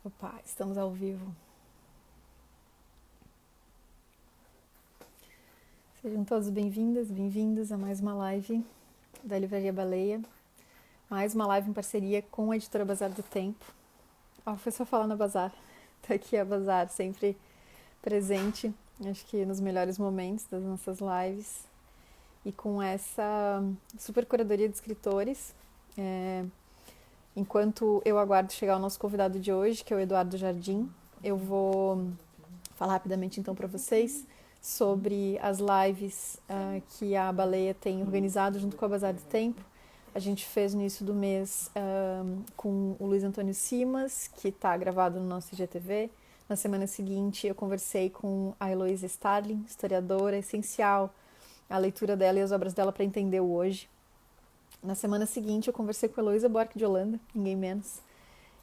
Opa, estamos ao vivo. Sejam todos bem-vindas, bem-vindos a mais uma live da Livraria Baleia. Mais uma live em parceria com a editora Bazar do Tempo. Ó, foi só falar na Bazar. Tá aqui a Bazar, sempre presente, acho que nos melhores momentos das nossas lives. E com essa super curadoria de escritores. Enquanto eu aguardo chegar o nosso convidado de hoje, que é o Eduardo Jardim, eu vou falar rapidamente então para vocês sobre as lives que a Baleia tem organizado junto com a Bazar do Tempo. A gente fez no início do mês com o Luiz Antônio Simas, que está gravado no nosso IGTV. Na semana seguinte eu conversei com a Heloísa Starling, historiadora, essencial a leitura dela e as obras dela para entender o hoje. Na semana seguinte eu conversei com a Heloísa Buarque de Holanda, ninguém menos.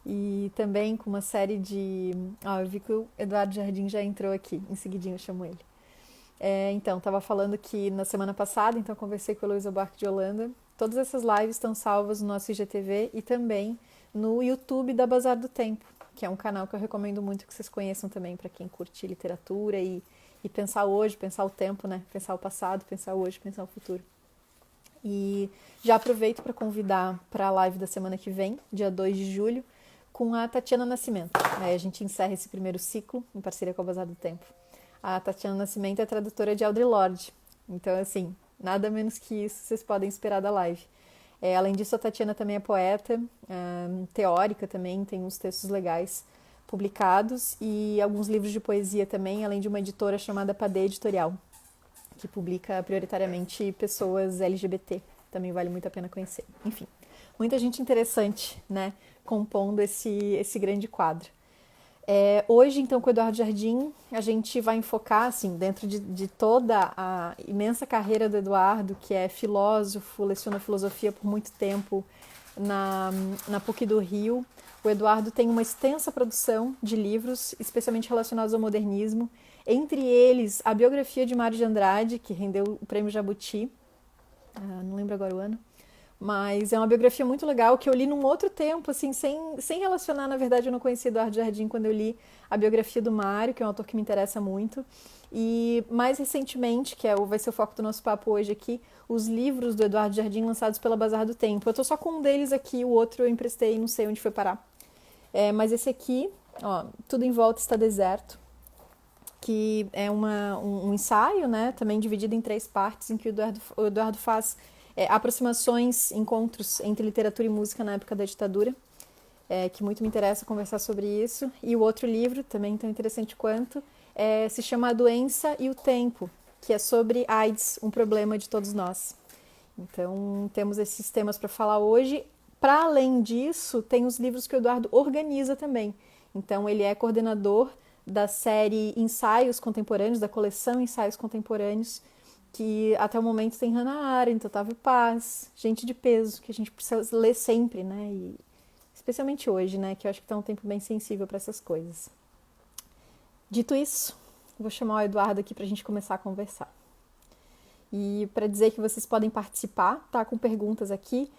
E também com uma série de... eu vi que o Eduardo Jardim já entrou aqui, em seguidinho eu chamo ele. Então, estava falando que na semana passada, então conversei com a Heloísa Buarque de Holanda. Todas essas lives estão salvas no nosso IGTV e também no YouTube da Bazar do Tempo, que é um canal que eu recomendo muito que vocês conheçam também, para quem curte literatura e pensar hoje, pensar o tempo, né? Pensar o passado, pensar o hoje, pensar o futuro. E já aproveito para convidar para a live da semana que vem, dia 2 de julho, com a Tatiana Nascimento. Aí a gente encerra esse primeiro ciclo em parceria com a Bazar do Tempo. A Tatiana Nascimento é tradutora de Audre Lorde. Então, assim, nada menos que isso vocês podem esperar da live. Além disso, a Tatiana também é poeta, teórica também, tem uns textos legais publicados e alguns livros de poesia também, além de uma editora chamada Padê Editorial, que publica prioritariamente pessoas LGBT. Também vale muito a pena conhecer. Enfim, muita gente interessante, né, compondo esse grande quadro. Hoje, então, com o Eduardo Jardim, a gente vai enfocar, assim, dentro de toda a imensa carreira do Eduardo, que é filósofo, leciona filosofia por muito tempo na PUC do Rio. O Eduardo tem uma extensa produção de livros, especialmente relacionados ao modernismo, entre eles a biografia de Mário de Andrade, que rendeu o Prêmio Jabuti, não lembro agora o ano, mas é uma biografia muito legal que eu li num outro tempo, assim, sem relacionar. Na verdade, eu não conheci Eduardo Jardim quando eu li a biografia do Mário, que é um autor que me interessa muito. E mais recentemente, vai ser o foco do nosso papo hoje aqui, os livros do Eduardo Jardim lançados pela Bazar do Tempo. Eu tô só com um deles aqui, o outro eu emprestei e não sei onde foi parar. Mas esse aqui, ó, Tudo em Volta Está Deserto, que é um ensaio, né, também dividido em 3 partes, em que o Eduardo faz aproximações, encontros entre literatura e música na época da ditadura, que muito me interessa conversar sobre isso. E o outro livro, também tão interessante quanto, se chama A Doença e o Tempo, que é sobre AIDS, um problema de todos nós. Então, temos esses temas para falar hoje. Para além disso, tem os livros que o Eduardo organiza também. Então, ele é coordenador da série Ensaios Contemporâneos, da coleção Ensaios Contemporâneos, que até o momento tem Hannah Arendt, Otávio Paz, gente de peso, que a gente precisa ler sempre, né? E especialmente hoje, né? Que eu acho que está um tempo bem sensível para essas coisas. Dito isso, vou chamar o Eduardo aqui para a gente começar a conversar. E para dizer que vocês podem participar, tá? Com perguntas aqui.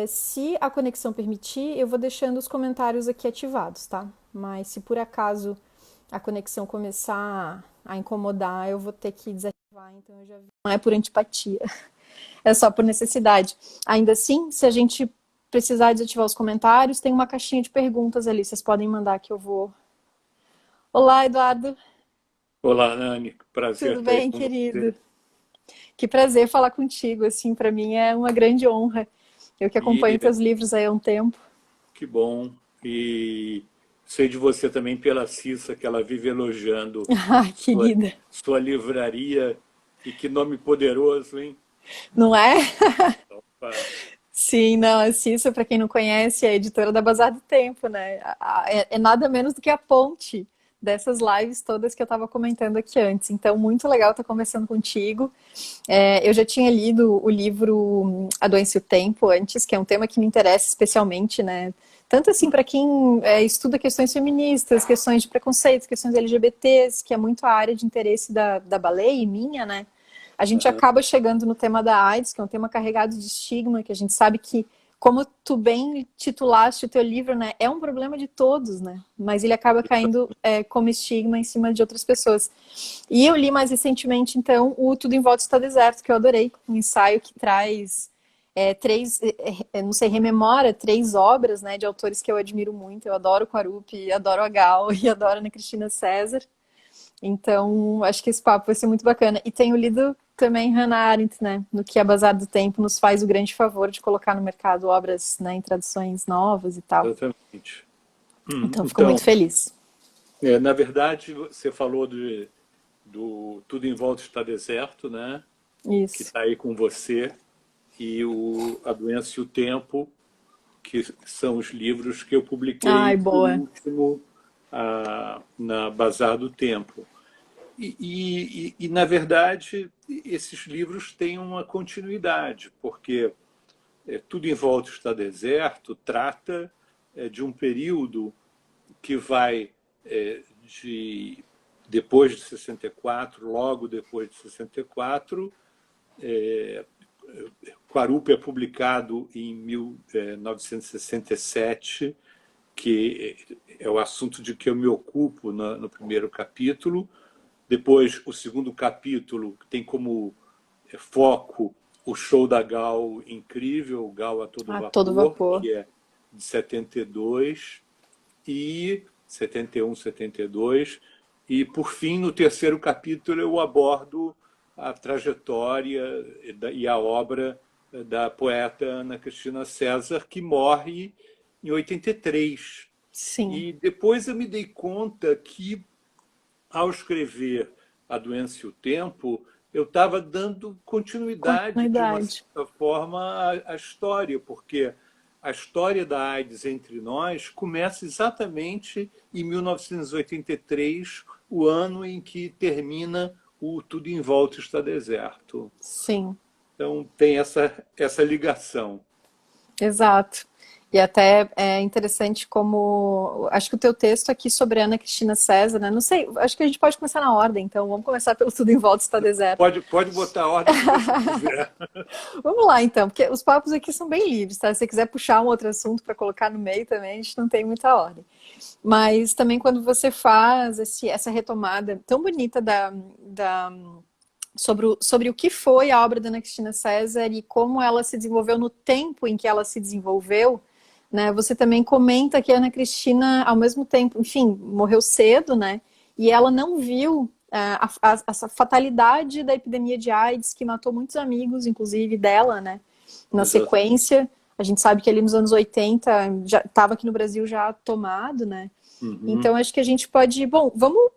Se a conexão permitir, eu vou deixando os comentários aqui ativados, tá? Mas se por acaso a conexão começar a incomodar, eu vou ter que desativar, então eu já vi. Não é por antipatia, é só por necessidade. Ainda assim, se a gente precisar desativar os comentários, tem uma caixinha de perguntas ali, vocês podem mandar que eu vou. Olá, Eduardo. Olá, Nani. Prazer Tudo estar aí bem, com você. querido? Que prazer falar contigo, assim, para mim é uma grande honra. Eu que acompanho E teus livros aí há um tempo. que bom. E sei de você também pela Cissa, que ela vive elogiando Ah, sua, querida. sua livraria. E que nome poderoso, hein? Não é? Opa. Sim, não, a Cissa, para quem não conhece, é a editora da Bazar do Tempo, né? É nada menos do que a ponte dessas lives todas que eu estava comentando aqui antes. Então, muito legal estar conversando contigo. Eu já tinha lido o livro A Doença e o Tempo antes, que é um tema que me interessa especialmente, né? Tanto assim para quem estuda questões feministas, questões de preconceitos, questões LGBTs, que é muito a área de interesse da Baleia e minha, né? A gente Aham. acaba chegando no tema da AIDS, que é um tema carregado de estigma, que a gente sabe que como tu bem titulaste o teu livro, né, é um problema de todos, né, mas ele acaba caindo como estigma em cima de outras pessoas. E eu li mais recentemente, então, o Tudo em Volta Está Deserto, que eu adorei, um ensaio que traz não sei, rememora 3 obras, né, de autores que eu admiro muito. Eu adoro Quarupi, adoro a Gal e adoro a Ana Cristina César. Então, acho que esse papo vai ser muito bacana. E tenho lido também Hannah Arendt, né? No que a Bazar do Tempo nos faz o grande favor de colocar no mercado obras, né, em traduções novas e tal. Exatamente. Então, fico muito Então, feliz. na verdade, você falou do Tudo em Volta Está Deserto, né? Que Isso. está aí com você, e A Doença e o Tempo, que são os livros que eu publiquei Ai, por boa. último na Bazar do Tempo. Na verdade, esses livros têm uma continuidade, porque Tudo em Volta Está Deserto trata de um período que vai de depois de 64, logo depois de 64. Quarupi é publicado em 1967, que é o assunto de que eu me ocupo no primeiro capítulo. Depois, o segundo capítulo tem como foco o show da Gal incrível, Gal a todo A todo vapor, vapor. que é de 72 e 71, 72. E, por fim, no terceiro capítulo, eu abordo a trajetória e a obra da poeta Ana Cristina César, que morre em 83. Sim, E depois eu me dei conta que, ao escrever A Doença e o Tempo, eu estava dando continuidade, de uma continuidade. certa forma, à história, porque a história da AIDS entre nós começa exatamente em 1983, o ano em que termina o Tudo em Volta Está Deserto. Sim. Então, tem essa ligação. Exato. E até é interessante como. Acho que o teu texto aqui sobre Ana Cristina César, né? Não sei, acho que a gente pode começar na ordem, então vamos começar pelo Tudo em Volta Está Deserto. Pode botar a ordem que você quiser. Vamos lá, então, porque os papos aqui são bem livres, tá? Se você quiser puxar um outro assunto para colocar no meio também, a gente não tem muita ordem. Mas também quando você faz essa retomada tão bonita sobre o que foi a obra da Ana Cristina César e como ela se desenvolveu no tempo em que ela se desenvolveu, né? Você também comenta que a Ana Cristina, ao mesmo tempo, enfim, morreu cedo, né? E ela não viu essa fatalidade da epidemia de AIDS que matou muitos amigos, inclusive dela, né? Na Exatamente. sequência, a gente sabe que ali nos anos 80 já estava aqui no Brasil já tomado, né? Uhum. Então acho que a gente pode, bom, vamos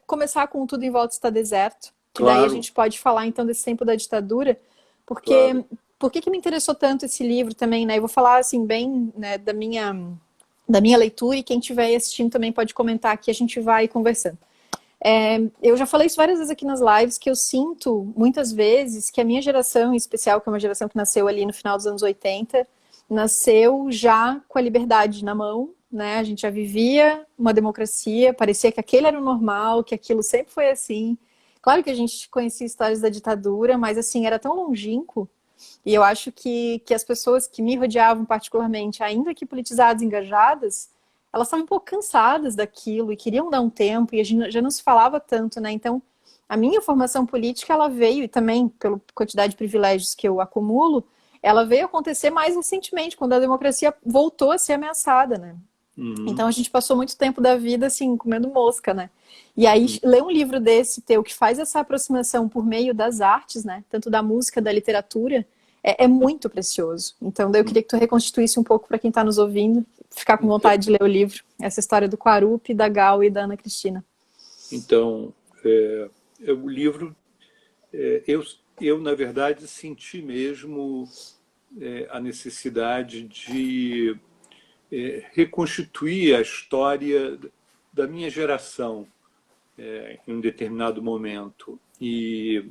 começar com Tudo em Volta Está Deserto, que daí a Claro, gente pode falar então desse tempo da ditadura, claro. porque por que me interessou tanto esse livro também, né? Eu vou falar assim bem, né, da minha leitura e quem estiver assistindo também pode comentar aqui, a gente vai conversando. Eu já falei isso várias vezes aqui nas lives, que eu sinto muitas vezes que a minha geração, em especial, que é uma geração que nasceu ali no final dos anos 80, nasceu já com a liberdade na mão, né? A gente já vivia uma democracia, parecia que aquele era o normal, que aquilo sempre foi assim. Claro que a gente conhecia histórias da ditadura, mas assim, era tão longínquo. E eu acho que as pessoas que me rodeavam particularmente, ainda que politizadas, engajadas, elas estavam um pouco cansadas daquilo e queriam dar um tempo, e a gente já não se falava tanto, né? Então, a minha formação política, ela veio, e também pela quantidade de privilégios que eu acumulo, ela veio acontecer mais recentemente, quando a democracia voltou a ser ameaçada, né? Uhum. Então a gente passou muito tempo da vida assim, comendo mosca, né? E aí ler um livro desse teu que faz essa aproximação por meio das artes, né? Tanto da música, da literatura, é muito precioso. Então daí eu queria que tu reconstituísse um pouco para quem está nos ouvindo, ficar com Então, vontade de ler o livro, essa história do Quarupi, da Gal e da Ana Cristina. então, o livro, eu, na verdade, senti mesmo a necessidade de reconstituir a história da minha geração em um determinado momento. E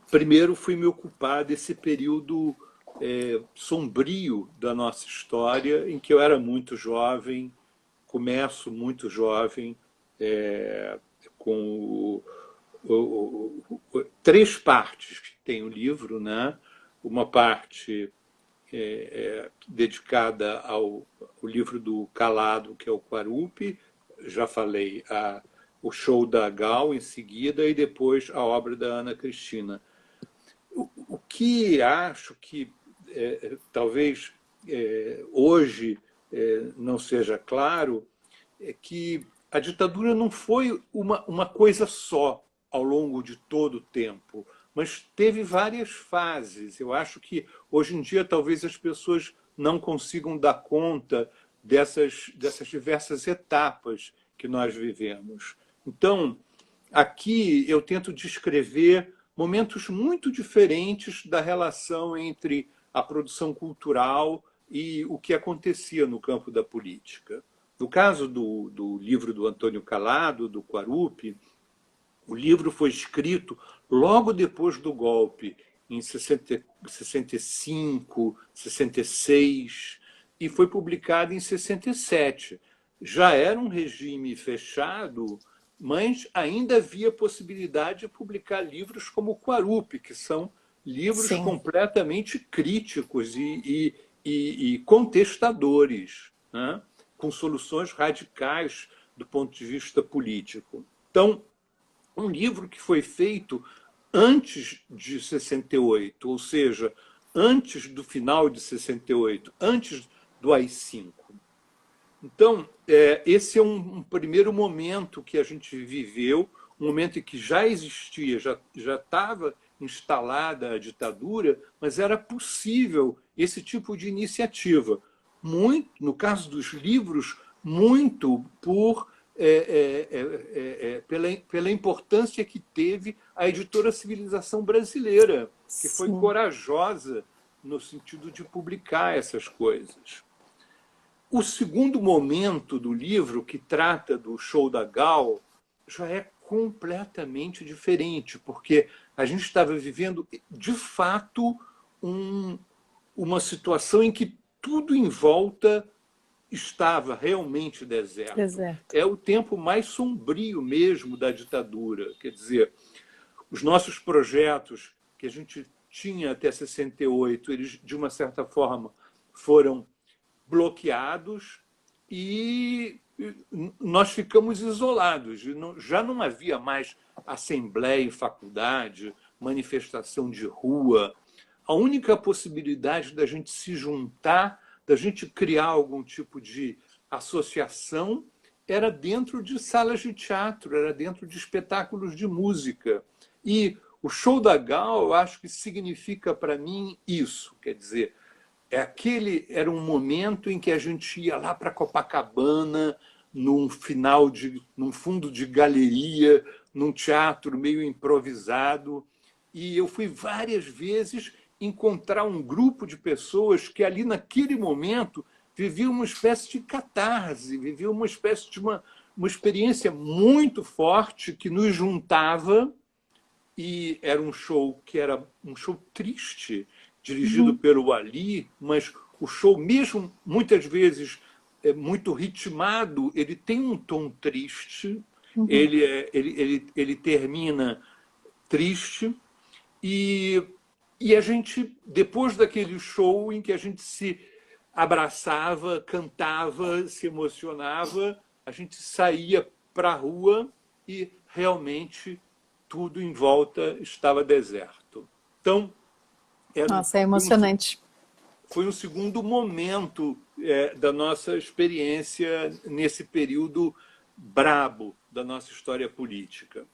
primeiro fui me ocupar desse período sombrio da nossa história, em que eu era muito jovem, começo muito jovem, com três partes que tem o livro, né? Uma parte dedicada ao livro do Calado, que é o Quarupi, já falei, o show da Gal em seguida, e depois a obra da Ana Cristina. O que acho que talvez hoje não seja claro é que a ditadura não foi uma coisa só ao longo de todo o tempo, mas teve várias fases. Eu acho que hoje em dia talvez as pessoas não consigam dar conta dessas diversas etapas que nós vivemos. Então, aqui eu tento descrever momentos muito diferentes da relação entre a produção cultural e o que acontecia no campo da política. No caso do livro do Antônio Calado, do Quarupi, o livro foi escrito logo depois do golpe, em 65, 66, e foi publicado em 67. Já era um regime fechado, mas ainda havia possibilidade de publicar livros como o Quarupi, que são livros Sim. completamente críticos e contestadores, né? Com soluções radicais do ponto de vista político. Então, um livro que foi feito antes de 68, ou seja, antes do final de 68, antes do AI-5. Então, esse é um primeiro momento que a gente viveu, um momento em que já existia, já estava instalada a ditadura, mas era possível esse tipo de iniciativa. Muito, no caso dos livros, muito pela importância que teve a editora Civilização Brasileira, que foi Sim. corajosa no sentido de publicar essas coisas. O segundo momento do livro, que trata do show da Gal, já é completamente diferente, porque a gente estava vivendo, de fato, uma situação em que tudo em volta estava realmente deserto. Deserto. É o tempo mais sombrio mesmo da ditadura. Quer dizer, os nossos projetos que a gente tinha até 68, eles, de uma certa forma, foram bloqueados e nós ficamos isolados. Já não havia mais assembleia em faculdade, manifestação de rua. A única possibilidade da gente se juntar, da gente criar algum tipo de associação, era dentro de salas de teatro, era dentro de espetáculos de música. E o show da Gal, eu acho que significa para mim isso, quer dizer, era um momento em que a gente ia lá para Copacabana, num fundo de galeria, num teatro meio improvisado, e eu fui várias vezes encontrar um grupo de pessoas que ali naquele momento viviam uma espécie de catarse, viviam uma espécie de uma experiência muito forte que nos juntava, e era um show triste, dirigido pelo Ali, mas o show, mesmo muitas vezes muito ritmado, ele tem um tom triste, ele termina triste, e a gente, depois daquele show em que a gente se abraçava, cantava, se emocionava, a gente saía para a rua e realmente tudo em volta estava deserto. Então, Nossa, é emocionante. foi um segundo momento da nossa experiência nesse período brabo da nossa história política.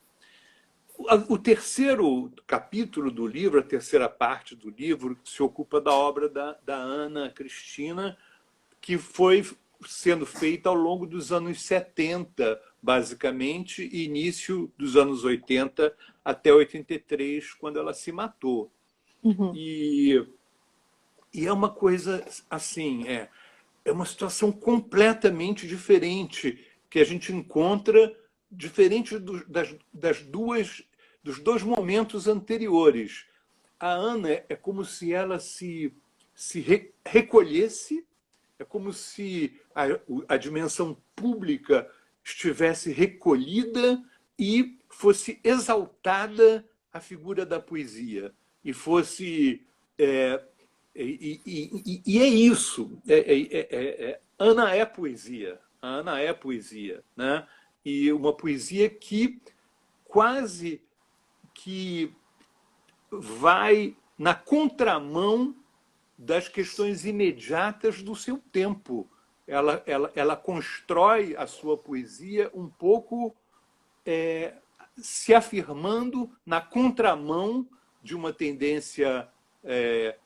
O terceiro capítulo do livro, a terceira parte do livro, se ocupa da obra da Ana Cristina, que foi sendo feita ao longo dos anos 70, basicamente, e início dos anos 80 até 83, quando ela se matou. E é uma coisa assim, é uma situação completamente diferente que a gente encontra, diferente dos dois momentos anteriores. A Ana é como se ela se recolhesse, é como se a dimensão pública estivesse recolhida e fosse exaltada a figura da poesia, e fosse E é isso. Ana é poesia. A Ana é poesia, né? E uma poesia que quase que vai na contramão das questões imediatas do seu tempo. Ela constrói a sua poesia um pouco se afirmando na contramão de uma tendência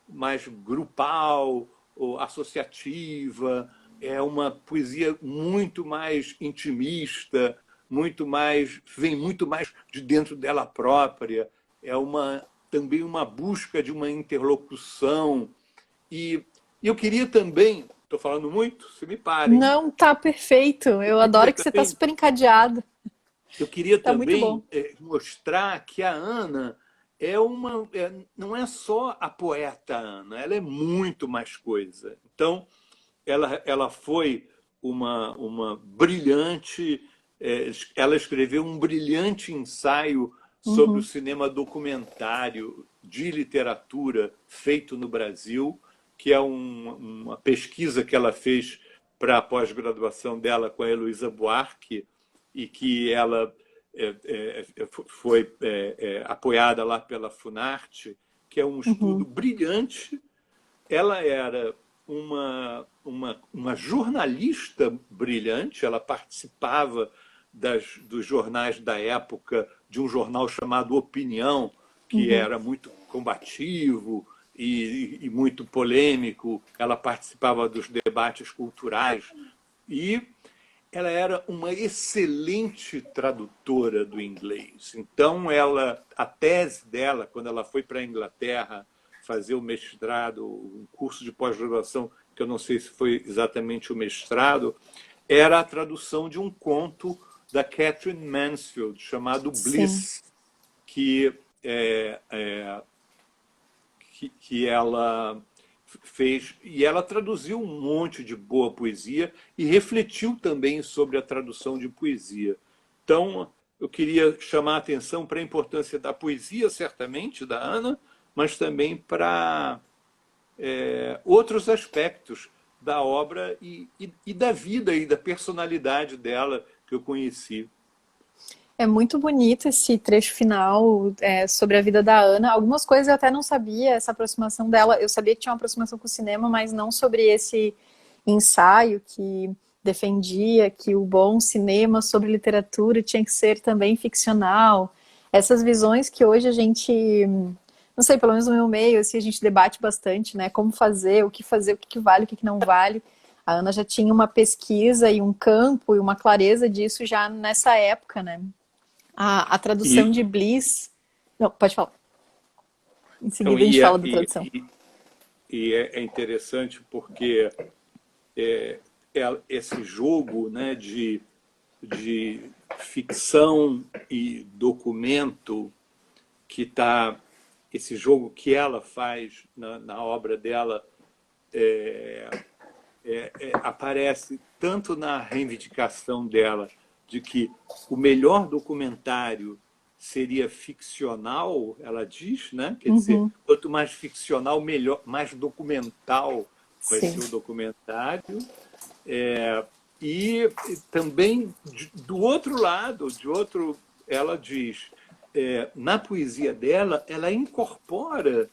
mais grupal ou associativa. É uma poesia muito mais intimista, vem muito mais de dentro dela própria. É também uma busca de uma interlocução. E eu queria também, estou falando muito, se me parem. Não, tá perfeito. Eu adoro que você tá super encadeado. Eu queria Tá muito bom. também mostrar que a Ana não é só a poeta Ana, ela é muito mais coisa. Então, ela foi uma brilhante. Ela escreveu um brilhante ensaio sobre o cinema documentário de literatura feito no Brasil, que é uma pesquisa que ela fez para a pós-graduação dela com a Heloísa Buarque, e que ela foi apoiada lá pela Funarte, que é um estudo brilhante. Ela era uma jornalista brilhante, ela participava dos jornais da época, de um jornal chamado Opinião, que era muito combativo e muito polêmico. Ela participava dos debates culturais e ela era uma excelente tradutora do inglês. Então, a tese dela, quando ela foi para a Inglaterra fazer o mestrado, um curso de pós-graduação, que eu não sei se foi exatamente o mestrado, era a tradução de um conto da Catherine Mansfield, chamado Bliss, que ela fez, e ela traduziu um monte de boa poesia e refletiu também sobre a tradução de poesia. Então, eu queria chamar a atenção para a importância da poesia, certamente, da Ana, mas também para outros aspectos da obra e da vida e da personalidade dela que eu conheci. É muito bonito esse trecho final sobre a vida da Ana. Algumas coisas eu até não sabia, essa aproximação dela. Eu sabia que tinha uma aproximação com o cinema, mas não sobre esse ensaio que defendia que o bom cinema sobre literatura tinha que ser também ficcional. Essas visões que hoje a gente, não sei, pelo menos no meu meio, assim, a gente debate bastante, né? Como fazer, o que vale, o que não vale. A Ana já tinha uma pesquisa e um campo e uma clareza disso já nessa época, né? A tradução de Bliss... Não, pode falar. Em seguida a gente fala da tradução. É interessante porque esse jogo, né, de ficção e documento, esse jogo que ela faz na obra dela, aparece tanto na reivindicação dela de que o melhor documentário seria ficcional, ela diz, né? Quer dizer, quanto mais ficcional, melhor, mais documental vai ser o documentário. E também, do outro lado, ela diz, na poesia dela, ela incorpora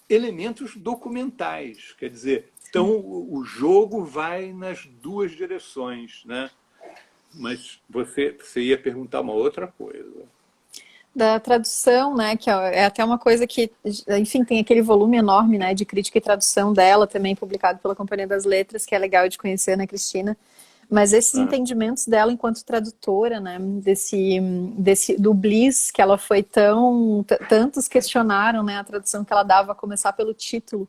elementos documentais, quer dizer, então o jogo vai nas duas direções, né? Mas você ia perguntar uma outra coisa. Da tradução, né, que é até uma coisa que, enfim, tem aquele volume enorme, né, de crítica e tradução dela, também publicado pela Companhia das Letras, que é legal de conhecer, né, Cristina? Mas esses entendimentos dela enquanto tradutora, né, do Bliss, que ela foi tantos questionaram, né, a tradução que ela dava, a começar pelo título,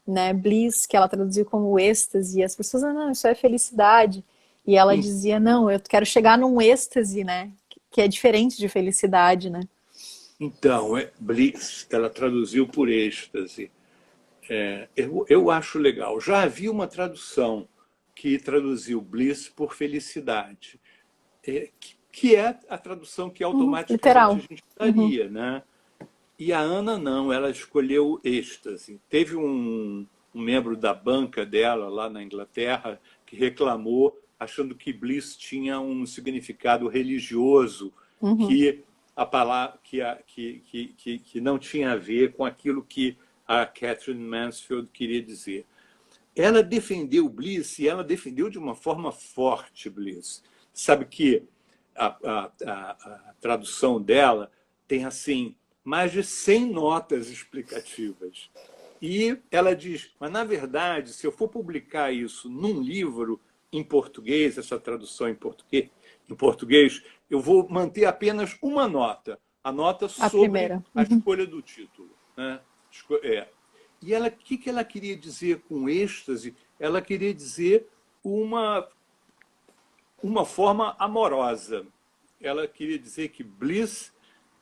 né, Bliss, que ela traduziu como êxtase, e as pessoas, não, isso é felicidade. E ela dizia, não, eu quero chegar num êxtase, né? Que é diferente de felicidade, né? Então, Bliss, ela traduziu por êxtase. Eu acho legal. Já havia uma tradução que traduziu Bliss por felicidade, que é a tradução que automaticamente literal. A gente daria, né? E a Ana não, ela escolheu êxtase. Teve um um membro da banca dela lá na Inglaterra que reclamou, achando que bliss tinha um significado religioso Uhum. que a palavra que não tinha a ver com aquilo que a Catherine Mansfield queria dizer. Ela defendeu Bliss e ela defendeu de uma forma forte Bliss. Sabe que a tradução dela tem assim mais de 100 notas explicativas. E ela diz, mas na verdade, se eu for publicar isso num livro em português, essa tradução em português, eu vou manter apenas uma nota, a nota A sobre primeira. a Uhum. escolha do título, né? E ela, o que ela queria dizer com êxtase? Ela queria dizer uma forma amorosa. Ela queria dizer que bliss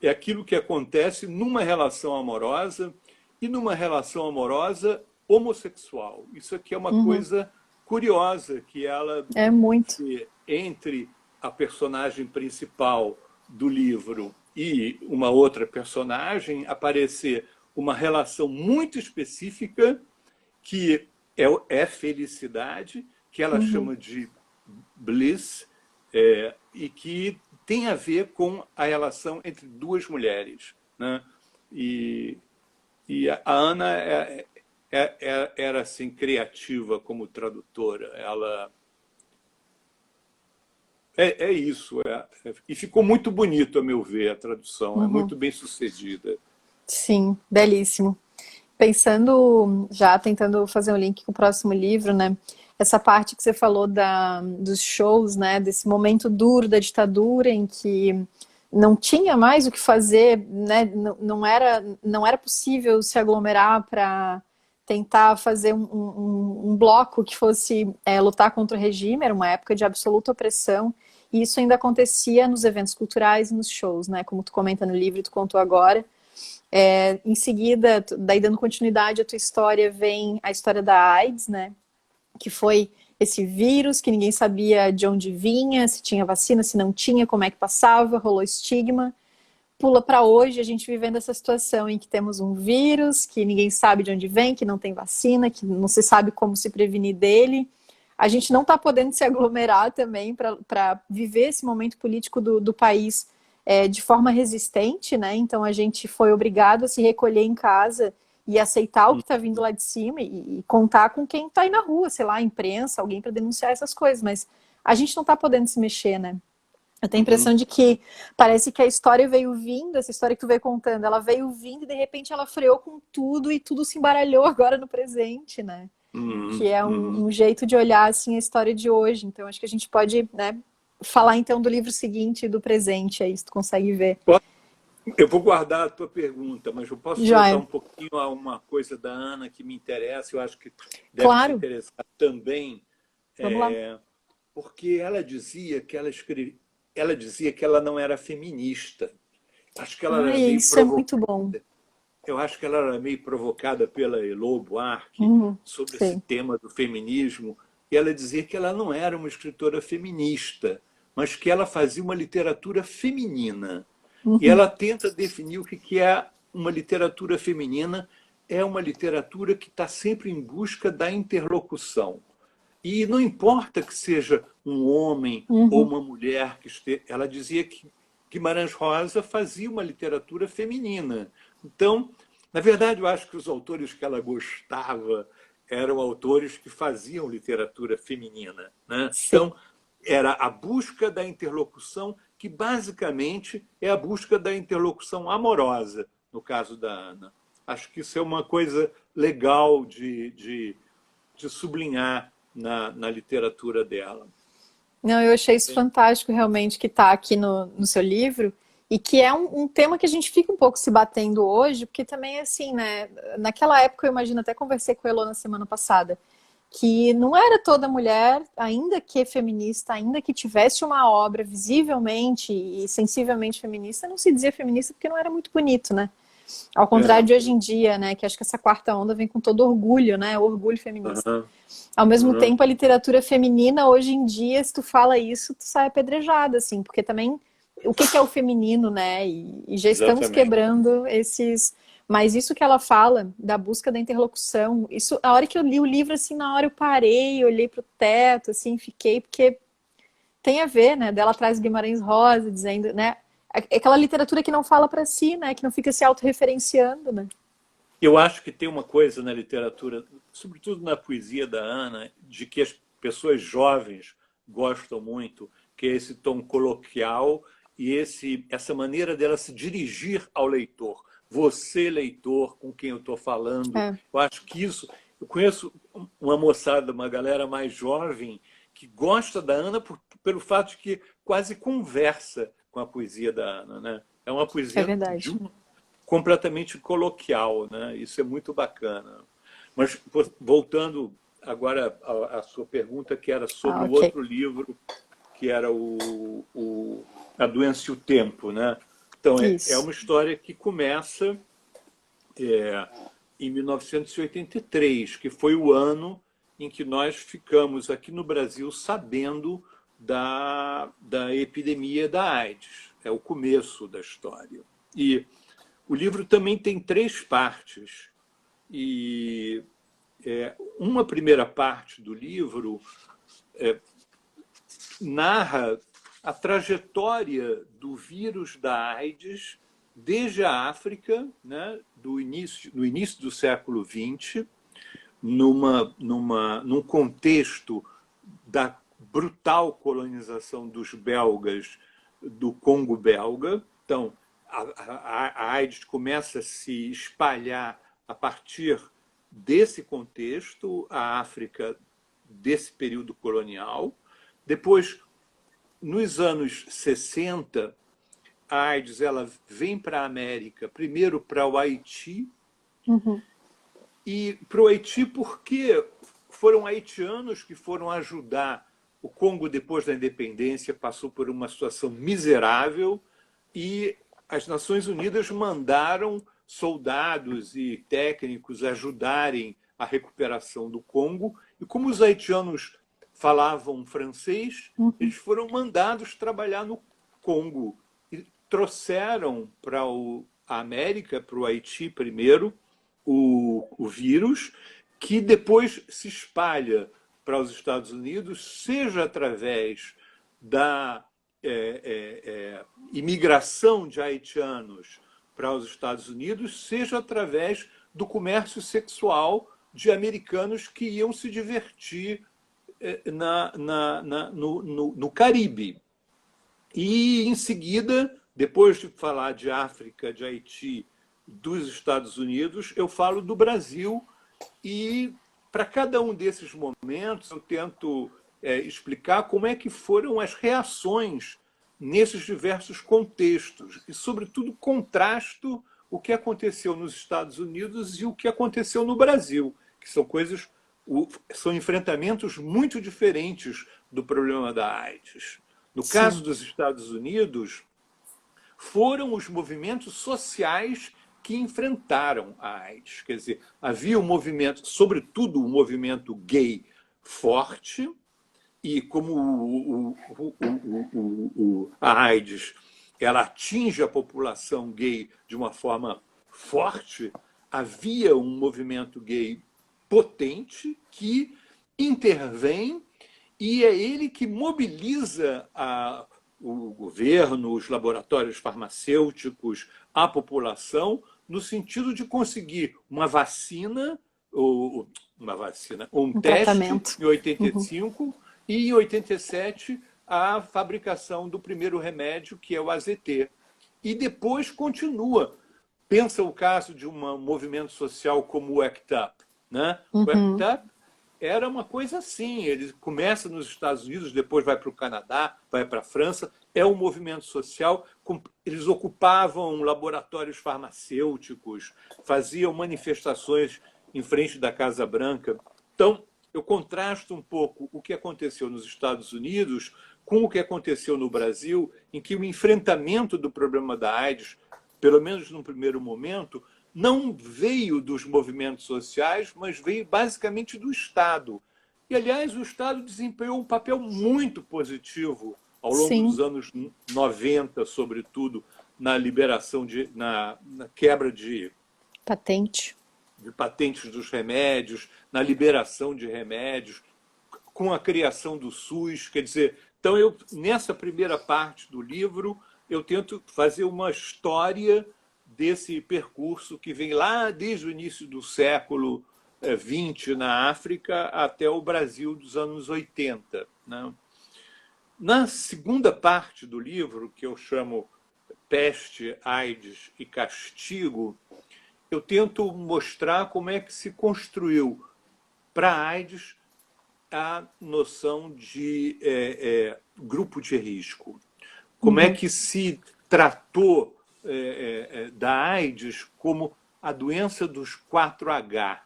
é aquilo que acontece numa relação amorosa e numa relação amorosa homossexual. Isso aqui é uma Uhum. coisa curiosa, que ela, É muito. que entre a personagem principal do livro e uma outra personagem aparecer uma relação muito específica que é felicidade, que ela Uhum. chama de bliss, e que tem a ver com a relação entre duas mulheres, né? E a Ana era assim criativa como tradutora. Ela é isso. E ficou muito bonito, a meu ver, a tradução. É Uhum. muito bem sucedida. Sim, belíssimo. Pensando, já tentando fazer um link com o próximo livro, né? Essa parte que você falou dos shows, né? Desse momento duro da ditadura em que não tinha mais o que fazer, né? Não era possível se aglomerar para tentar fazer um bloco que fosse lutar contra o regime, era uma época de absoluta opressão, e isso ainda acontecia nos eventos culturais e nos shows, né? Como tu comenta no livro, tu contou agora. Em seguida, daí dando continuidade à tua história, vem a história da AIDS, né? Que foi esse vírus que ninguém sabia de onde vinha, se tinha vacina, se não tinha, como é que passava, rolou estigma. Pula para hoje, a gente vivendo essa situação em que temos um vírus que ninguém sabe de onde vem, que não tem vacina, que não se sabe como se prevenir dele. A gente não está podendo se aglomerar também para viver esse momento político do país de forma resistente, né? Então a gente foi obrigado a se recolher em casa e aceitar o que está vindo lá de cima e contar com quem está aí na rua, sei lá, a imprensa, alguém para denunciar essas coisas, mas a gente não está podendo se mexer, né? Eu tenho a impressão de que parece que a história veio vindo, essa história que tu veio contando, ela veio vindo e de repente ela freou com tudo e tudo se embaralhou agora no presente, né? Que é um jeito de olhar assim a história de hoje. Então acho que a gente pode, né, falar então do livro seguinte e do presente, aí se tu consegue ver. Eu vou guardar a tua pergunta, mas eu posso voltar Joia. um pouquinho a uma coisa da Ana que me interessa, eu acho que deve te Claro, interessar também, vamos lá. porque ela dizia que ela não era feminista. Acho que ela era Ai, meio isso é muito provocada. bom. Eu acho que ela era meio provocada pela Elo Buarque Uhum, sobre esse sei. tema do feminismo, e ela dizia que ela não era uma escritora feminista, mas que ela fazia uma literatura feminina. E Uhum, ela tenta definir o que é uma literatura feminina. É uma literatura que está sempre em busca da interlocução. E não importa que seja um homem ou uhum, uma mulher que esteja. Ela dizia que Guimarães Rosa fazia uma literatura feminina. Então, na verdade, eu acho que os autores que ela gostava eram autores que faziam literatura feminina, né? sim. Então, era a busca da interlocução, que basicamente é a busca da interlocução amorosa, no caso da Ana. Acho que isso é uma coisa legal de sublinhar na literatura dela. Não, eu achei isso fantástico realmente que está aqui no seu livro e que é um tema que a gente fica um pouco se batendo hoje, porque também assim, né? Naquela época eu imagino, até conversei com a Elô na semana passada, que não era toda mulher, ainda que feminista, ainda que tivesse uma obra visivelmente e sensivelmente feminista, não se dizia feminista porque não era muito bonito, né? Ao contrário É. de hoje em dia, né? Que acho que essa quarta onda vem com todo orgulho, né? Orgulho feminista. Uhum. Ao mesmo Uhum. tempo, a literatura feminina, hoje em dia, se tu fala isso, tu sai apedrejada, assim, porque também o que é o feminino, né? E já estamos Exatamente. quebrando esses Mas isso que ela fala da busca da interlocução, isso, a hora que eu li o livro, assim, na hora eu parei, olhei para o teto, assim, fiquei, porque tem a ver, né? Dela traz Guimarães Rosa, dizendo, né? Aquela literatura que não fala para si, né? Que não fica se autorreferenciando, né? Eu acho que tem uma coisa na literatura, sobretudo na poesia da Ana, de que as pessoas jovens gostam muito, que é esse tom coloquial e essa maneira dela se dirigir ao leitor. Você, leitor, com quem eu estou falando. É, Eu acho que isso. Eu conheço uma moçada, uma galera mais jovem, que gosta da Ana pelo fato de que quase conversa com a poesia da Ana. Né? É uma é poesia de verdade. um completamente coloquial, né? Isso é muito bacana. Mas voltando agora à sua pergunta, que era sobre Ah, o ok. outro livro, que era A Doença e o Tempo, né? Então é Isso. uma história que começa é, em 1983, que foi o ano em que nós ficamos aqui no Brasil sabendo da epidemia da AIDS. É o começo da história. E o livro também tem três partes. E uma primeira parte do livro narra a trajetória do vírus da AIDS desde a África, né, no início do século XX, num contexto da brutal colonização dos belgas do Congo belga. Então, a AIDS começa a se espalhar a partir desse contexto, a África desse período colonial. Depois, nos anos 60, a AIDS ela vem para a América, primeiro para o Haiti, Uhum. e para o Haiti porque foram haitianos que foram ajudar. O Congo, depois da independência, passou por uma situação miserável e as Nações Unidas mandaram soldados e técnicos ajudarem a recuperação do Congo. E como os haitianos falavam francês, Uhum. eles foram mandados trabalhar no Congo e trouxeram para a América, para o Haiti primeiro, o vírus, que depois se espalha para os Estados Unidos, seja através da imigração de haitianos para os Estados Unidos, seja através do comércio sexual de americanos que iam se divertir no Caribe. E, em seguida, depois de falar de África, de Haiti, dos Estados Unidos, eu falo do Brasil. E, para cada um desses momentos, eu tento explicar como é que foram as reações nesses diversos contextos. E, sobretudo, contrasto o que aconteceu nos Estados Unidos e o que aconteceu no Brasil, que são coisas, são enfrentamentos muito diferentes do problema da AIDS. No caso Sim. dos Estados Unidos, foram os movimentos sociais que enfrentaram a AIDS. Quer dizer, havia um movimento, sobretudo o movimento gay forte, e como a AIDS ela atinge a população gay de uma forma forte, havia um movimento gay potente que intervém e é ele que mobiliza o governo, os laboratórios farmacêuticos, a população, no sentido de conseguir uma vacina, ou um Um teste tratamento. em 85 Uhum. e cinco e em 87 a fabricação do primeiro remédio, que é o AZT. E depois continua. Pensa o caso de um movimento social como o ACT UP. Né? O ACT Uhum. UP era uma coisa assim, ele começa nos Estados Unidos, depois vai para o Canadá, vai para a França, é um movimento social, eles ocupavam laboratórios farmacêuticos, faziam manifestações em frente da Casa Branca. Então, eu contrasto um pouco o que aconteceu nos Estados Unidos com o que aconteceu no Brasil, em que o enfrentamento do problema da AIDS, pelo menos num primeiro momento, não veio dos movimentos sociais, mas veio basicamente do Estado. E, aliás, o Estado desempenhou um papel muito positivo ao longo dos Sim. anos 90, sobretudo, na liberação, na quebra de Patente. de patentes dos remédios, na liberação de remédios, com a criação do SUS. Quer dizer, então nessa primeira parte do livro, eu tento fazer uma história desse percurso que vem lá desde o início do século XX na África até o Brasil dos anos 80. Né? Na segunda parte do livro, que eu chamo Peste, AIDS e Castigo, eu tento mostrar como é que se construiu para a AIDS a noção de grupo de risco. Como é Uhum. que se tratou da AIDS como a doença dos 4H.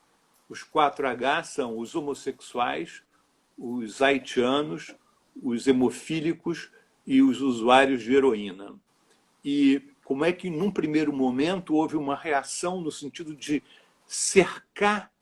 Os 4H são os homossexuais, os haitianos, os hemofílicos e os usuários de heroína. E como é que, num primeiro momento, houve uma reação no sentido de cercar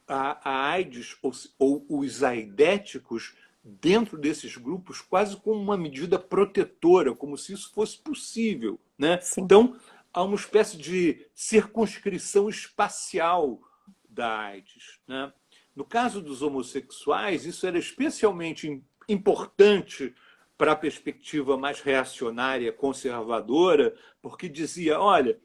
a AIDS ou os aidéticos dentro desses grupos quase como uma medida protetora, como se isso fosse possível. Né? Sim. Então, há uma espécie de circunscrição espacial da AIDS. Né? No caso dos homossexuais, isso era especialmente importante para a perspectiva mais reacionária, conservadora, porque dizia, olha,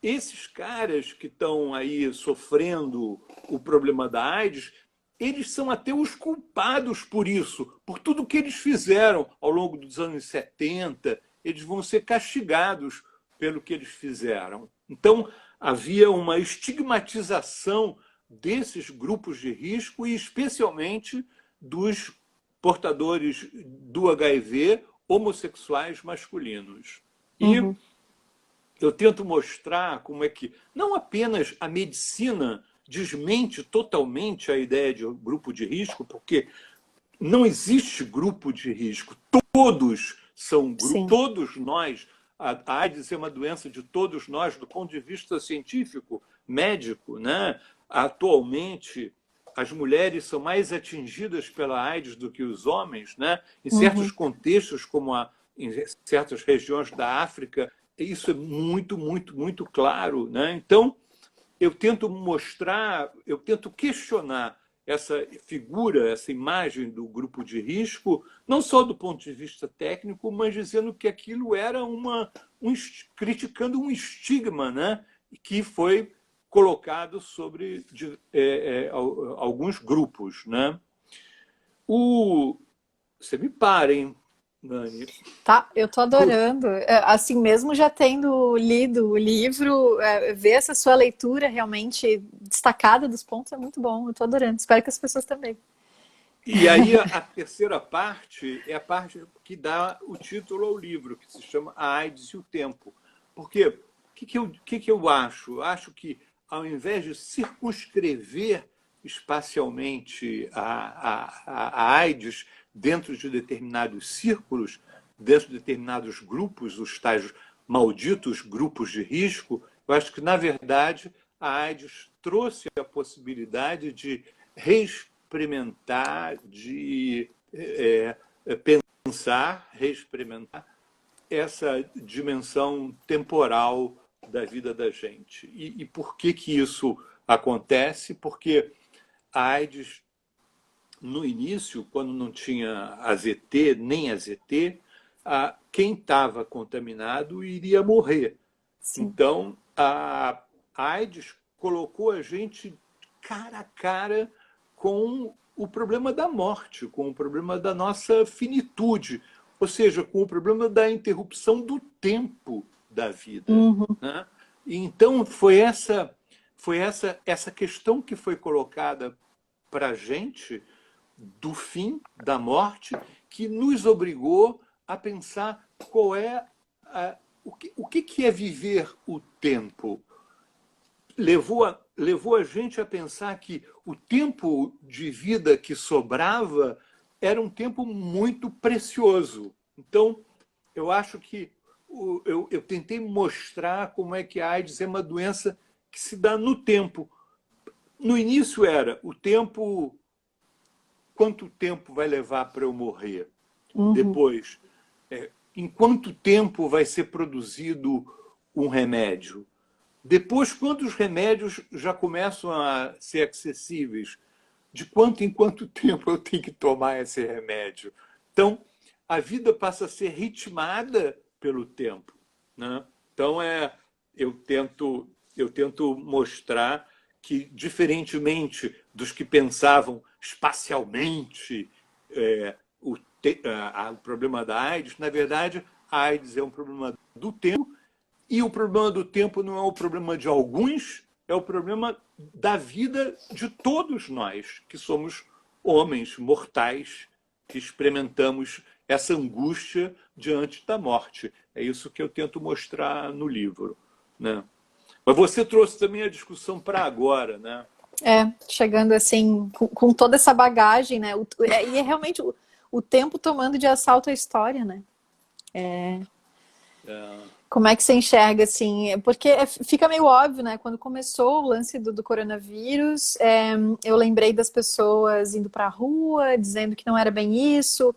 esses caras que estão aí sofrendo o problema da AIDS, eles são até os culpados por isso, por tudo que eles fizeram ao longo dos anos 70, eles vão ser castigados pelo que eles fizeram. Então, havia uma estigmatização desses grupos de risco e especialmente dos portadores do HIV homossexuais masculinos. E Uhum. eu tento mostrar como é que não apenas a medicina desmente totalmente a ideia de grupo de risco, porque não existe grupo de risco. Todos são Sim. todos nós. A AIDS é uma doença de todos nós, do ponto de vista científico, médico. Né? Atualmente, as mulheres são mais atingidas pela AIDS do que os homens. Né? Em certos Uhum. contextos, como em certas regiões da África, isso é muito, muito, muito claro. Né? Então, eu tento mostrar, eu tento questionar essa figura, essa imagem do grupo de risco, não só do ponto de vista técnico, mas dizendo que aquilo era criticando um estigma, né, que foi colocado sobre alguns grupos. Né? Você me para, hein, Nani? Tá, eu tô adorando. Assim mesmo, já tendo lido o livro, ver essa sua leitura realmente destacada dos pontos é muito bom. Eu tô adorando. Espero que as pessoas também. E aí a terceira parte é a parte que dá o título ao livro, que se chama A AIDS e o Tempo. Porque que eu acho? Acho que ao invés de circunscrever espacialmente a AIDS dentro de determinados círculos, dentro de determinados grupos, os tais malditos grupos de risco, eu acho que, na verdade, a AIDS trouxe a possibilidade de reexperimentar, de pensar, reexperimentar essa dimensão temporal da vida da gente. E por que isso acontece? Porque a AIDS, no início, quando não tinha AZT, nem AZT, quem estava contaminado iria morrer. Sim. Então, a AIDS colocou a gente cara a cara com o problema da morte, com o problema da nossa finitude, ou seja, com o problema da interrupção do tempo da vida. Uhum. Né? E então foi essa questão que foi colocada para a gente do fim, da morte, que nos obrigou a pensar qual é o que é viver o tempo. Levou a gente a pensar que o tempo de vida que sobrava era um tempo muito precioso. Então, eu acho que eu tentei mostrar como é que a AIDS é uma doença que se dá no tempo. No início era o tempo, quanto tempo vai levar para eu morrer? Uhum. Depois, em quanto tempo vai ser produzido um remédio? Depois, quando os remédios já começam a ser acessíveis, de quanto em quanto tempo eu tenho que tomar esse remédio? Então, a vida passa a ser ritmada pelo tempo, né? Então, eu tento mostrar que, diferentemente dos que pensavam espacialmente o problema da AIDS, na verdade, a AIDS é um problema do tempo, e o problema do tempo não é o problema de alguns, é o problema da vida de todos nós, que somos homens mortais, que experimentamos essa angústia diante da morte. É isso que eu tento mostrar no livro, né? Mas você trouxe também a discussão para agora, né? Chegando assim, com toda essa bagagem, né? E é realmente o tempo tomando de assalto a história, né? Como é que você enxerga, assim? Porque fica meio óbvio, né? Quando começou o lance do coronavírus, eu lembrei das pessoas indo para a rua, dizendo que não era bem isso.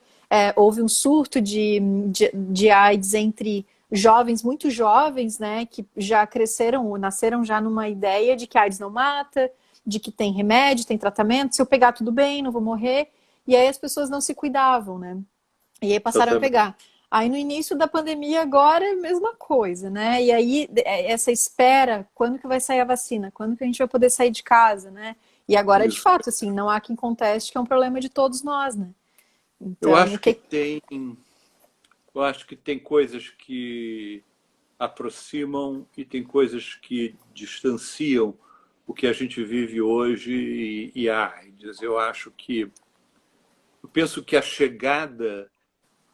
Houve um surto de AIDS entre jovens, muito jovens, né? Que já cresceram, nasceram já numa ideia de que a AIDS não mata, de que tem remédio, tem tratamento. Se eu pegar, tudo bem, não vou morrer. E aí as pessoas não se cuidavam, né? E aí passaram a pegar. Aí no início da pandemia agora é a mesma coisa, né? E aí essa espera, quando que vai sair a vacina? Quando que a gente vai poder sair de casa, né? E agora, de Isso. fato, assim, não há quem conteste que é um problema de todos nós, né? Eu Então, acho que tem, eu acho que tem coisas que aproximam e tem coisas que distanciam o que a gente vive hoje e a AIDS. Eu penso que a chegada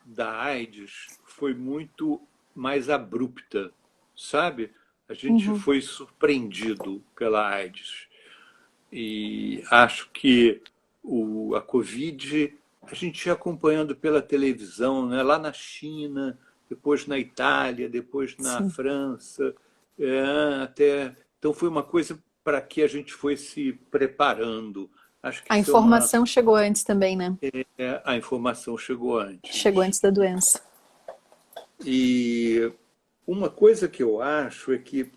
da AIDS foi muito mais abrupta, sabe? A gente Uhum. foi surpreendido pela AIDS. E acho que a Covid, a gente ia acompanhando pela televisão, né? Lá na China, depois na Itália, depois na Sim. França, então foi uma coisa para que a gente foi se preparando. Acho que A isso é uma. informação chegou antes também, né? A informação chegou Chegou antes. antes da doença. E uma coisa que eu acho é que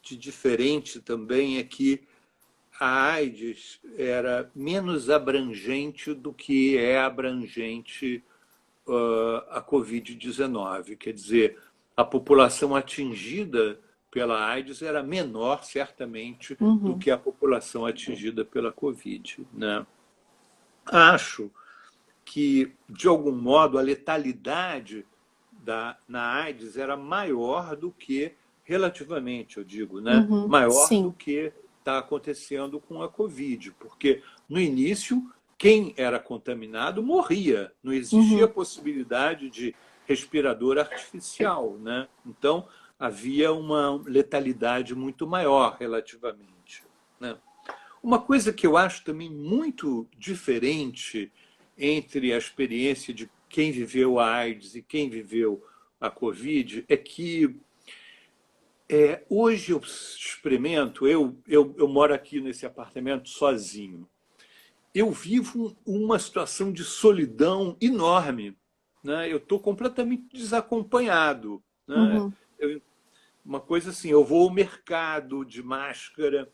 de diferente também é que a AIDS era menos abrangente do que é abrangente a Covid-19. Quer dizer, a população atingida pela AIDS era menor, certamente, do Uhum. que a população atingida pela Covid, né? Acho que, de algum modo, a letalidade na AIDS era maior do que, relativamente, eu digo, né? Uhum. Maior do Sim. que está acontecendo com a Covid, porque no início, quem era contaminado morria, não existia Uhum. possibilidade de respirador artificial, né? Então, havia uma letalidade muito maior, relativamente, né? Uma coisa que eu acho também muito diferente entre a experiência de quem viveu a AIDS e quem viveu a Covid é que hoje eu experimento, eu moro aqui nesse apartamento sozinho. Eu vivo uma situação de solidão enorme, né? Eu estou completamente desacompanhado, né? Uhum. Uma coisa assim, eu vou ao mercado de máscara,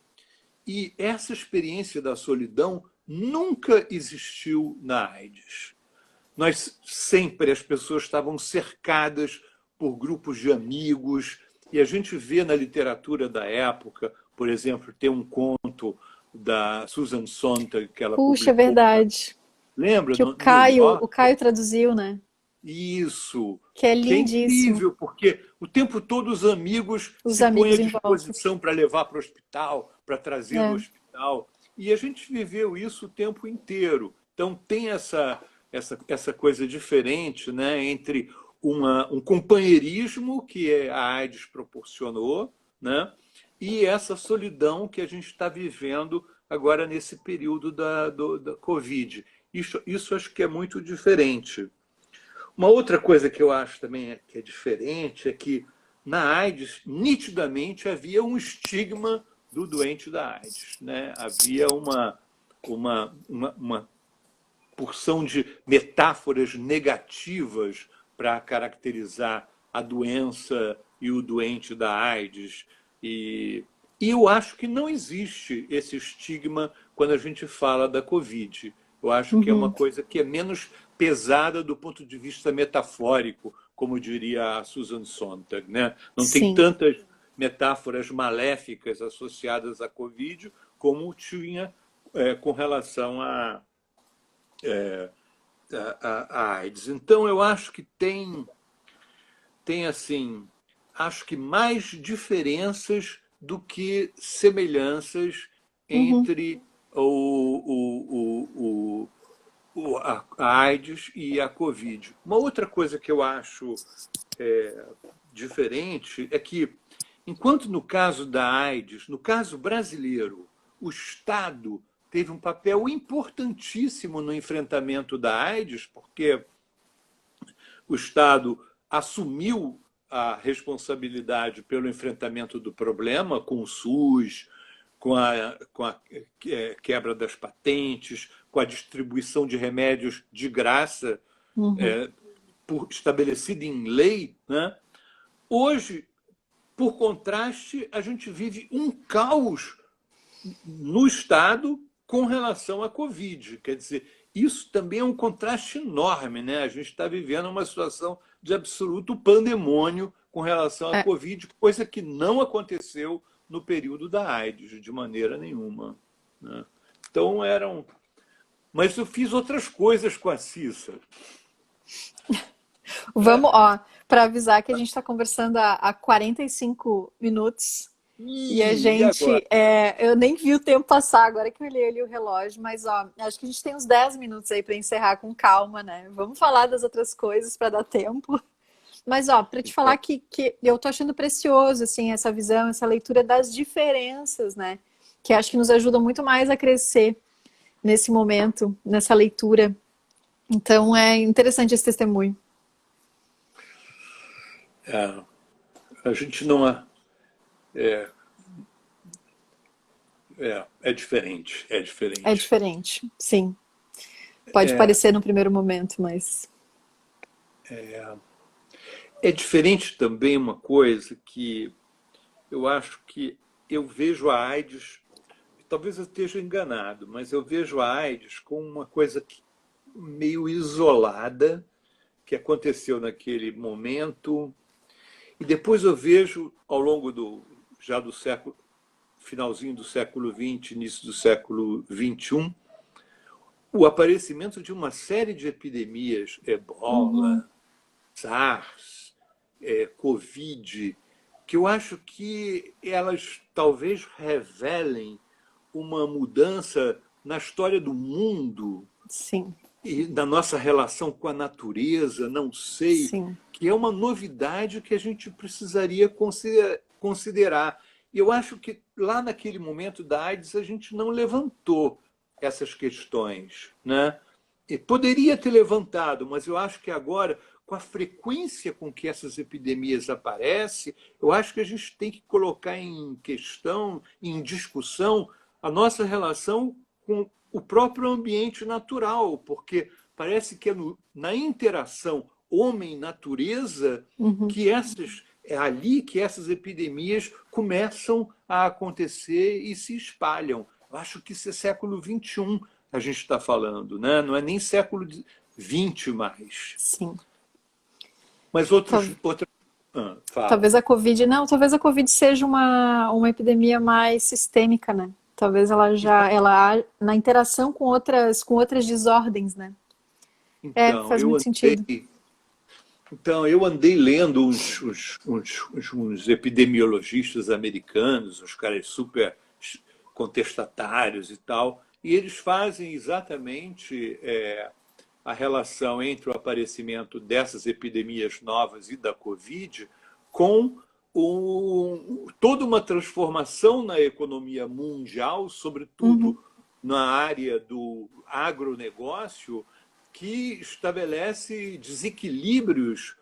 e essa experiência da solidão nunca existiu na AIDS. Nós sempre, as pessoas estavam cercadas por grupos de amigos, e a gente vê na literatura da época, por exemplo, tem um conto da Susan Sontag que ela Puxa, é publicou, verdade. lembra, Que no New O York? Caio traduziu, né? Isso, Que é que é lindíssimo. incrível, porque o tempo todo os amigos Os se põem à amigos em volta. disposição para levar para o hospital, para trazer do É. hospital. E a gente viveu isso o tempo inteiro. Então tem essa coisa diferente, né, entre um companheirismo que a AIDS proporcionou, né, e essa solidão que a gente está vivendo agora nesse período da Covid. Isso acho que é muito diferente. Uma outra coisa que eu acho também que é diferente é que na AIDS, nitidamente, havia um estigma do doente da AIDS, né? Havia uma porção de metáforas negativas para caracterizar a doença e o doente da AIDS. E eu acho que não existe esse estigma quando a gente fala da Covid. Eu acho que é uma Uhum. coisa que é menos pesada do ponto de vista metafórico, como diria a Susan Sontag, né? Não tem Sim. tantas metáforas maléficas associadas à Covid como tinha com relação à AIDS. Então, eu acho que tem assim, acho que mais diferenças do que semelhanças Uhum. entre a AIDS e a Covid. Uma outra coisa que eu acho diferente é que, enquanto no caso da AIDS, no caso brasileiro, o Estado teve um papel importantíssimo no enfrentamento da AIDS, porque o Estado assumiu a responsabilidade pelo enfrentamento do problema com o SUS, com a quebra das patentes, com a distribuição de remédios de graça Uhum. estabelecida em lei. Né? Hoje, por contraste, a gente vive um caos no Estado com relação à Covid. Quer dizer, isso também é um contraste enorme. Né? A gente está vivendo uma situação de absoluto pandemônio com relação à É. Covid, coisa que não aconteceu no período da AIDS, de maneira nenhuma. Né? Então, eram. Mas eu fiz outras coisas com a Cissa. Vamos, ó, para avisar que a gente está conversando há 45 minutos e a E agora? gente, eu nem vi o tempo passar agora que eu olhei ali o relógio, mas ó, acho que a gente tem uns 10 minutos aí para encerrar com calma, né? Vamos falar das outras coisas para dar tempo. Mas ó, para te falar Então, que eu tô achando precioso assim essa visão, essa leitura das diferenças, né? Que acho que nos ajuda muito mais a crescer nesse momento, nessa leitura. Então é interessante esse testemunho. a gente não. É diferente, é É diferente. diferente, sim. Pode parecer no primeiro momento, mas. É diferente também uma coisa que eu acho que eu vejo a AIDS, talvez eu esteja enganado, mas eu vejo a AIDS como uma coisa meio isolada que aconteceu naquele momento e depois eu vejo ao longo já do século finalzinho do século XX, início do século XXI, o aparecimento de uma série de epidemias, Uhum, Ebola, SARS, Covid, que eu acho que elas talvez revelem uma mudança na história do mundo sim, e na nossa relação com a natureza, não sei, sim. que é uma novidade que a gente precisaria considerar. E eu acho que lá naquele momento da AIDS a gente não levantou essas questões, né? E poderia ter levantado, mas eu acho que agora, com a frequência com que essas epidemias aparecem, eu acho que a gente tem que colocar em questão, em discussão, a nossa relação com o próprio ambiente natural, porque parece que é na interação homem-natureza Uhum. que é ali que essas epidemias começam a acontecer e se espalham. Eu acho que isso é século XXI a gente está falando, né? Não é nem século XX mais. Sim. Mas Tal- outras. Fala. Talvez a Covid, não, talvez a Covid seja uma epidemia mais sistêmica, né? Talvez na interação com outras desordens, né? É, Então, faz muito sentido. eu andei lendo uns epidemiologistas americanos, uns caras super contestatários e tal, e eles fazem exatamente a relação entre o aparecimento dessas epidemias novas e da Covid com toda uma transformação na economia mundial, sobretudo Uhum, na área do agronegócio, que estabelece desequilíbrios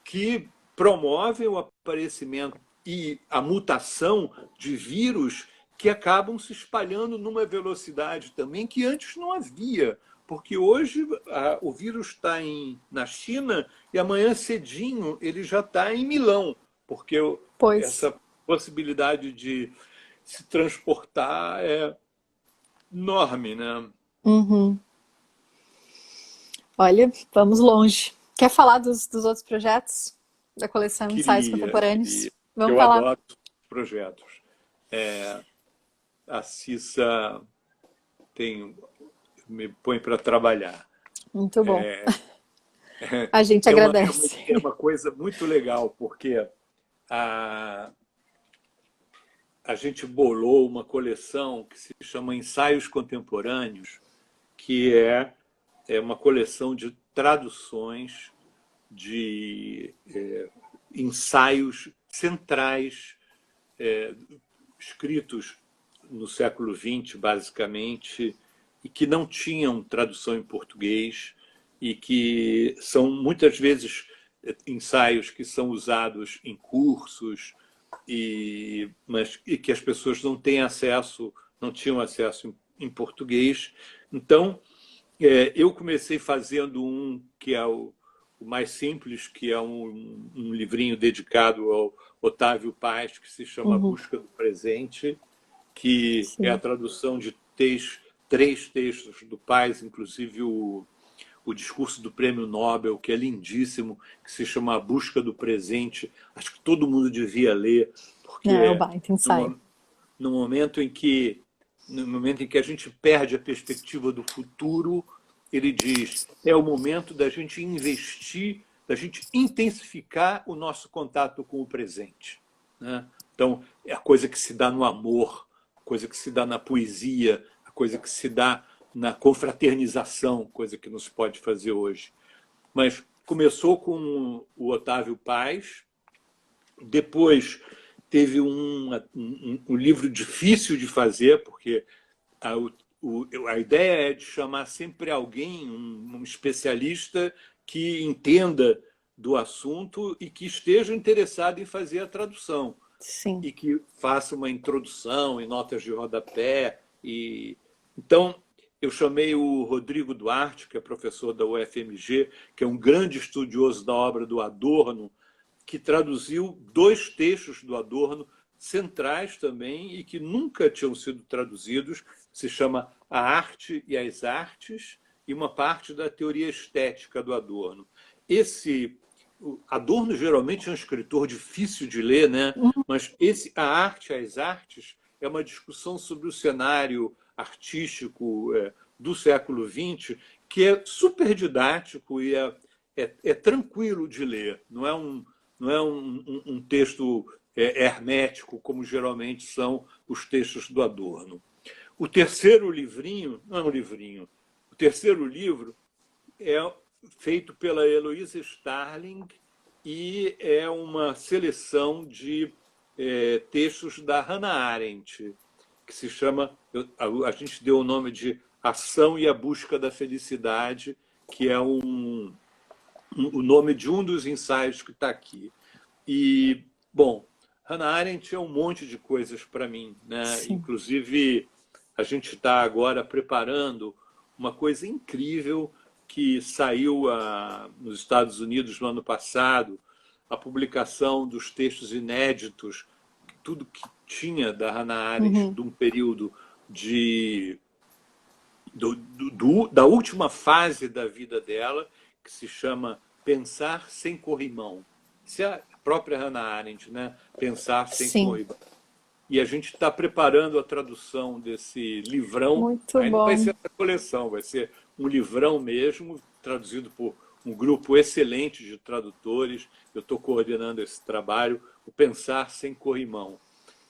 que promovem o aparecimento e a mutação de vírus que acabam se espalhando numa velocidade também que antes não havia. Porque hoje o vírus está na China e amanhã cedinho ele já está em Milão, porque Pois. essa possibilidade de se transportar é enorme, né? Uhum. Olha, vamos longe. Quer falar dos outros projetos da coleção Ensaios Queria. Contemporâneos? Vamos Eu falar. adoro projetos. A Cissa me põe para trabalhar. Muito bom. A gente agradece. É uma coisa muito legal, porque a, a gente bolou uma coleção que se chama Ensaios Contemporâneos, que é uma coleção de traduções de ensaios centrais escritos no século XX, basicamente, e que não tinham tradução em português e que são muitas vezes ensaios que são usados em cursos e que as pessoas não têm acesso, não tinham acesso em português. Então, eu comecei fazendo um que é o mais simples, que é um livrinho dedicado ao Otávio Paz, que se chama A Uhum. Busca do Presente, que é a Sim. tradução de três textos do Paz, inclusive o discurso do Prêmio Nobel, que é lindíssimo, que se chama A Busca do Presente. Acho que todo mundo devia ler, É o porque baita ensaio. no, no momento em que no momento em que a gente perde a perspectiva do futuro, ele diz, é o momento da gente investir, da gente intensificar o nosso contato com o presente, né? Então, é a coisa que se dá no amor, a coisa que se dá na poesia, a coisa que se dá na confraternização, coisa que não se pode fazer hoje. Mas começou com o Otávio Paz, depois teve um livro difícil de fazer, porque a, a ideia é de chamar sempre alguém, um especialista que entenda do assunto e que esteja interessado em fazer a tradução Sim. e que faça uma introdução e notas de rodapé. Então, eu chamei o Rodrigo Duarte, que é professor da UFMG, que é um grande estudioso da obra do Adorno, que traduziu 2 textos do Adorno, centrais também, e que nunca tinham sido traduzidos. Se chama A Arte e as Artes, e uma parte da teoria estética do Adorno. O Adorno geralmente é um escritor difícil de ler, né? Mas A Arte e as Artes é uma discussão sobre o cenário artístico do século XX, que é super didático e é tranquilo de ler. Não é um texto hermético, como geralmente são os textos do Adorno. O terceiro livrinho, não é um livrinho, o terceiro livro é feito pela Heloísa Starling e é uma seleção de textos da Hannah Arendt, que se chama, a gente deu o nome de Ação e a Busca da Felicidade, que é o nome de um dos ensaios que está aqui. E, bom, Hannah Arendt é um monte de coisas para mim, né? Sim. Inclusive, a gente está agora preparando uma coisa incrível que saiu nos Estados Unidos no ano passado, a publicação dos textos inéditos, tudo que tinha da Hannah Arendt, Uhum. de um período da última fase da vida dela, que se chama Pensar Sem Corrimão. Isso é a própria Hannah Arendt, né? Pensar Sem Sim. Corrimão. E a gente está preparando a tradução desse livrão. Muito Aí não vai bom. ser essa coleção, vai ser um livrão mesmo, traduzido por um grupo excelente de tradutores. Eu estou coordenando esse trabalho, o Pensar Sem Corrimão.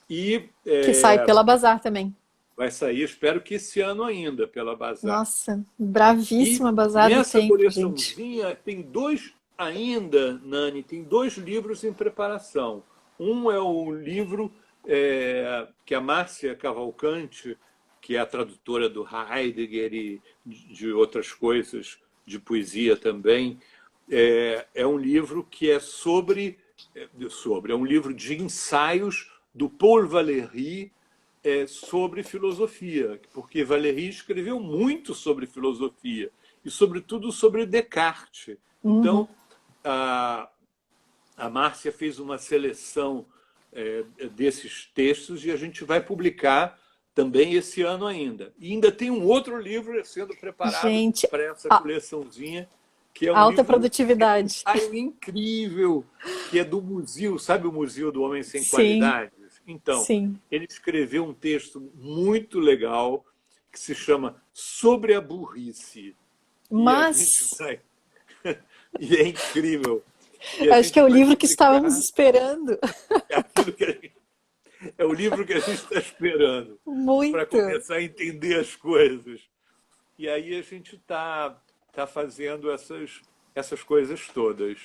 E Que sai pela Bazar também. vai sair, espero que esse ano ainda, pela Bazar. Nossa, E bravíssima Bazar do nessa Tempo, gente. coleçãozinha tem 2 ainda, Nani, tem 2 livros em preparação. Um é o livro que a Márcia Cavalcante, que é a tradutora do Heidegger e de outras coisas, de poesia também, é um livro que é é um livro de ensaios do Paul Valéry sobre filosofia, porque Valéry escreveu muito sobre filosofia e, sobretudo, sobre Descartes. Uhum. Então, a Márcia fez uma seleção desses textos e a gente vai publicar também esse ano ainda. E ainda tem um outro livro sendo preparado Gente, para essa a- coleçãozinha, que é um alta livro produtividade. incrível, que é do Museu, sabe o Museu do Homem Sem Sim, Qualidades? Então, sim. ele escreveu um texto muito legal que se chama Sobre a Burrice. E a gente Mas vai. E é incrível. E a acho que é gente o vai livro que estávamos publicar esperando. aquilo que é o livro que a gente está esperando para Muito. começar a entender as coisas. E aí a gente tá fazendo essas coisas todas.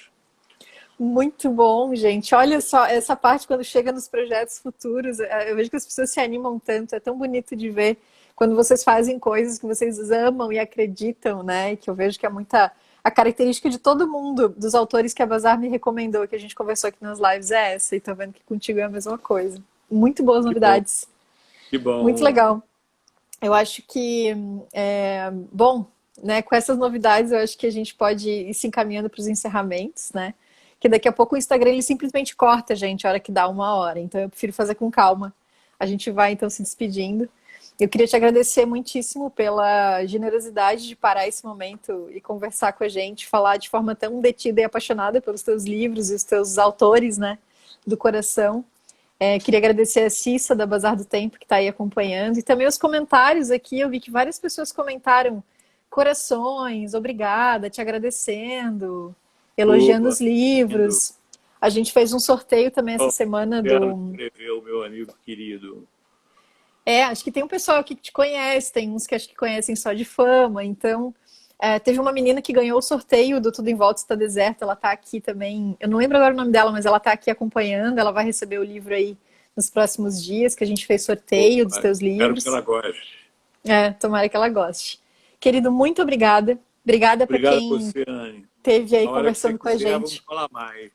Muito bom, gente. Olha só, essa parte quando chega nos projetos futuros, eu vejo que as pessoas se animam tanto, é tão bonito de ver quando vocês fazem coisas que vocês amam e acreditam, né? E que eu vejo que é muita a característica de todo mundo, dos autores que a Bazar me recomendou, que a gente conversou aqui nas lives, é essa, e tô vendo que contigo é a mesma coisa. Muito boas Que bom, novidades. que Muito bom. legal. Eu acho que, bom, né, com essas novidades, eu acho que a gente pode ir se encaminhando para os encerramentos, né? Que daqui a pouco o Instagram ele simplesmente corta, gente, a hora que dá 1 hora. Então eu prefiro fazer com calma. A gente vai então se despedindo. Eu queria te agradecer muitíssimo pela generosidade de parar esse momento e conversar com a gente, falar de forma tão detida e apaixonada pelos teus livros e os teus autores, né, do coração. Queria agradecer a Cissa da Bazar do Tempo que está aí acompanhando e também os comentários aqui. Eu vi que várias pessoas comentaram corações, obrigada, te agradecendo, elogiando Opa, os lindo. livros. A gente fez um sorteio também essa Oh, semana quero do. escrever o meu amigo querido. Acho que tem um pessoal aqui que te conhece, tem uns que acho que conhecem só de fama. Então, teve uma menina que ganhou o sorteio do Tudo em Volta Está Deserto. Ela está aqui também. Eu não lembro agora o nome dela, mas ela está aqui acompanhando. Ela vai receber o livro aí nos próximos dias, que a gente fez sorteio dos Opa, teus espero que livros. ela goste. Tomara que ela goste. Querido, muito obrigada. Obrigada para Obrigado a quem você, Anne. esteve aí A hora que você conversando com a quiser, vamos gente. falar mais.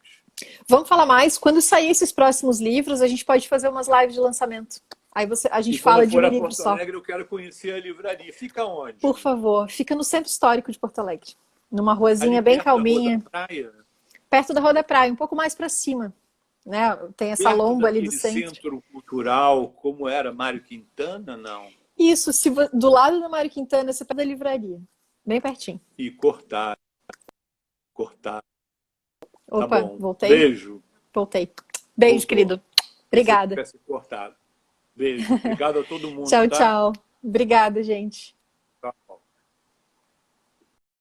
Vamos falar mais. Quando sair esses próximos livros, a gente pode fazer umas lives de lançamento. Aí a E gente quando eu fala de for um a livro Porto só. Alegre, eu quero conhecer a livraria. Fica Por onde? favor, fica no centro histórico de Porto Alegre. Numa ruazinha Ali bem perto da Rua da calminha, Praia, perto da Rua da Praia, um pouco mais para cima. Né? Tem essa perto lomba ali do daquele centro. centro cultural, como era Mário Quintana, não. Isso, do lado do Mário Quintana, você pega da livraria. Bem pertinho. E cortar, cortar. Tá Opa, bom. voltei? Beijo. Voltei. Beijo, Voltou. querido. Pensei que Obrigada. tivesse cortado. Beijo. Obrigado a todo mundo, Tchau, tá? tchau. Obrigada, gente.